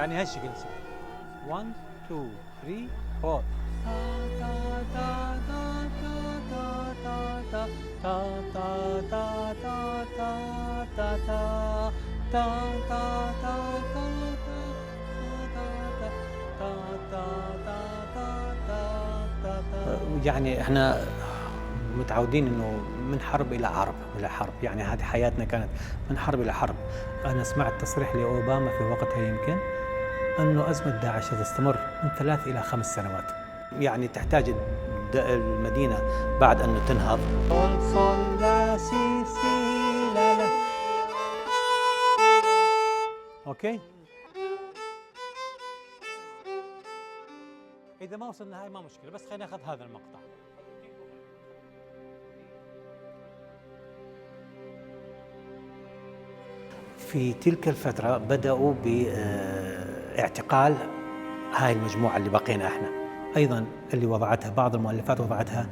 يعني هالشكل. 1 2 3 4 يعني احنا متعودين انه من حرب الى حرب الى حرب، يعني هذه حياتنا كانت من حرب الى حرب. انا سمعت تصريح لاوباما في وقتها يمكن انه ازمه داعش ستستمر من 3 الى 5 سنوات، يعني تحتاج المدينه بعد انه تنهض. صل لا سي سي لا لا. اوكي، اذا ما وصلنا هاي ما مشكله، بس خلينا ناخذ هذا المقطع. في تلك الفترة بدأوا باعتقال هاي المجموعة اللي بقينا احنا. أيضا اللي وضعتها بعض المؤلفات وضعتها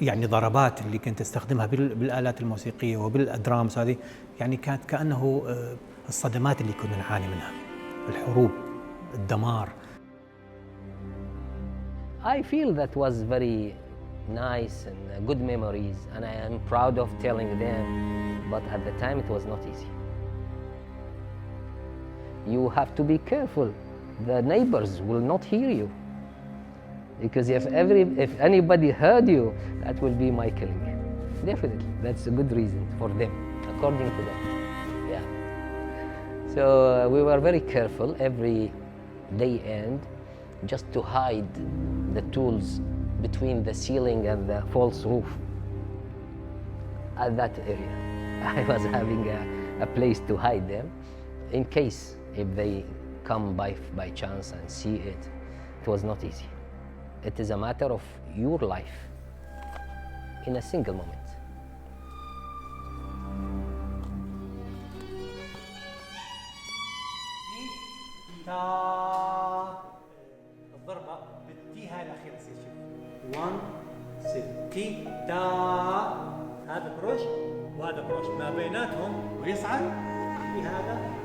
يعني ضربات اللي كنت تستخدمها بالآلات الموسيقية وبالأدرامز هذه، يعني كانت كأنه الصدمات اللي كنا نعاني منها، الحروب، الدمار. I feel that was very nice and good memories, and I am proud of telling them, but at the time it was not easy. You have to be careful. The neighbors will not hear you, because if anybody heard you, that will be my killing. Definitely, that's a good reason for them, according to them. Yeah. So we were very careful every day end, just to hide the tools between the ceiling and the false roof. At that area, I was having a place to hide them, in case if they come by chance and see it. It was not easy. It is a matter of your life in a single moment. الضربة بالتي هاي الأخيرة تصير شوف 1 6 تي تا، هذا بروش وهذا بروش ما بيناتهم ويصعد في هذا.